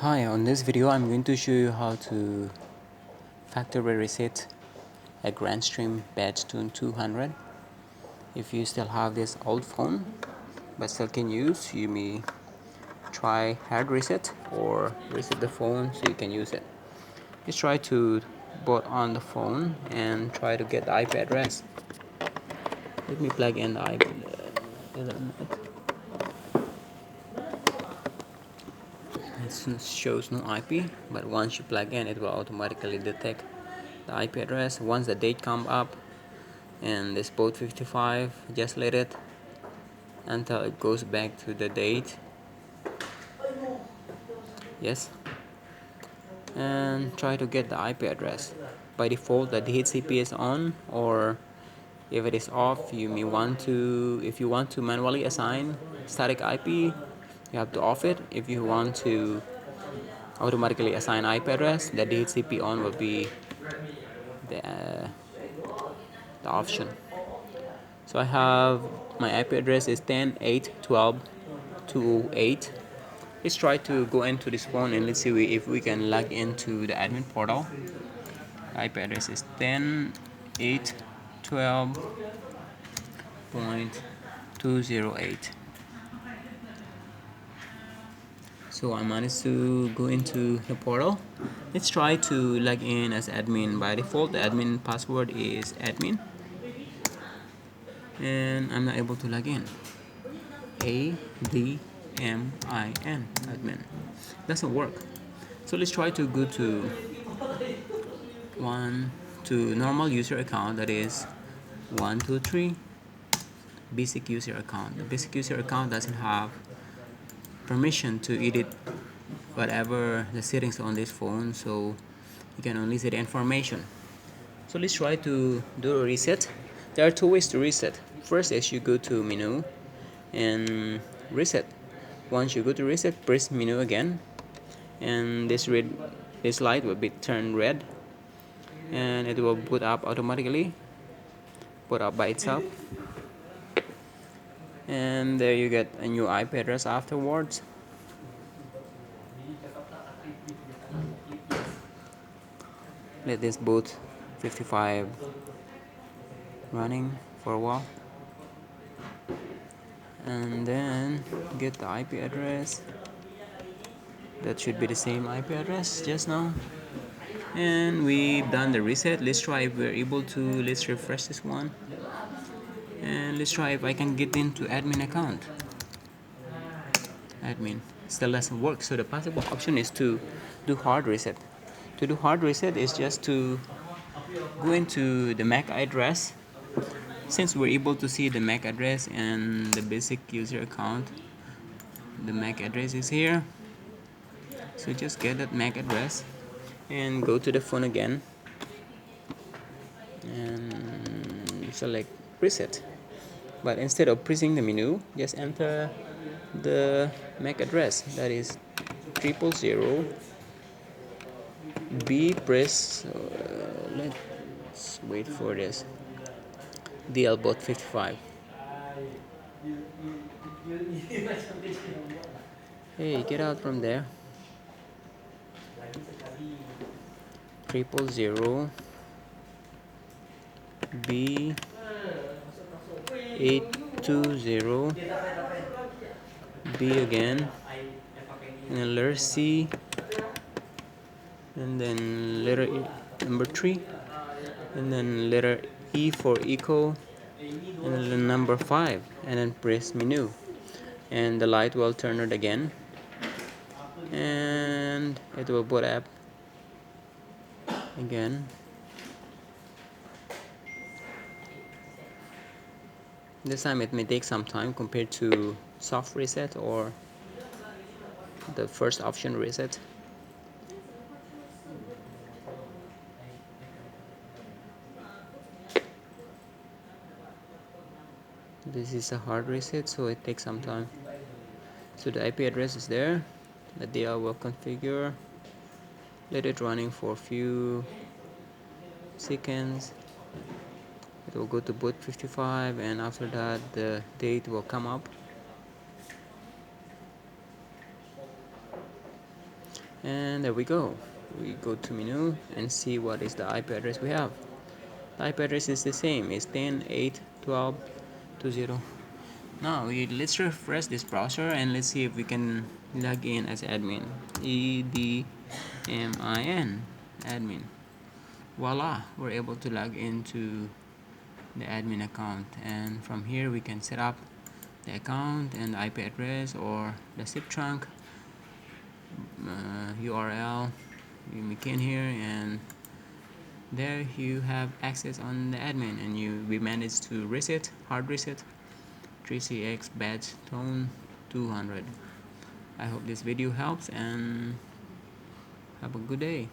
Hi, on this video I'm going to show you how to factory reset a Grandstream Budge 200. If you still have this old phone but still can use, you may try hard reset or reset the phone so you can use it. Just try to boot on the phone and try to get the IP address. Let me plug in the IP. It shows no IP, but once you plug in, it will automatically detect the IP address. Once the date comes up and this port 55, just let it until it goes back to the date. Yes, and try to get the IP address. By default, the DHCP is on, or if it is off, you may want to, if you want to manually assign static IP, you have to off it. If you want to automatically assign IP address, the DHCP on will be the option. So I have my IP address is 10.8.12.208. Let's try to go into this phone and let's see if we can log into the admin portal. IP address is 10.8.12.208. So I managed to go into the portal. Let's try to log in as admin. By default, the admin password is admin, and I'm not able to log in. ADMIN, admin. Doesn't work. So let's try to go to normal user account, that is 123 basic user account. The basic user account doesn't have permission to edit whatever the settings on this phone, so you can only see the information. So let's try to do a reset. There are two ways to reset. First is you go to menu and reset. Once you go to reset, press menu again, and this light will be turned red, and it will boot up automatically, boot up by itself, and there you get a new IP address afterwards. Let this boot 55 running for a while, and then get the IP address. That should be the same IP address just now, and we've done the reset. Let's try if we're able to. Let's refresh this one, and let's try if I can get into admin account. Admin still doesn't work, so the possible option is to do hard reset. To do hard reset is just to go into the MAC address. Since we're able to see the MAC address and the basic user account, the MAC address is here, so just get that MAC address and go to the phone again and select reset. But instead of pressing the menu, just enter the MAC address, that is 000 B. Press let's wait for this DL bot 55. Hey, get out from there. 000 B 820 B again, and then letter C, and then letter E, number 3, and then letter E for echo, and then number 5, and then press menu, and the light will turn it again, and it will boot up again. This time it may take some time compared to soft reset or the first option reset. This is a hard reset, so it takes some time. So the IP address is there, the DL will configure, let it running for a few seconds. It will go to boot 55, and after that the date will come up, And there we go. We go to menu and see what is the IP address we have. The IP address is the same. It's 10.8.12.20. Now let's refresh this browser and let's see if we can log in as admin. EDMIN admin. Voila, we're able to log into the admin account, and from here we can set up the account and the IP address or the zip trunk URL. You make in here, and there you have access on the admin, and we managed to reset, hard reset 3CX badge tone 200. I hope this video helps, and have a good day.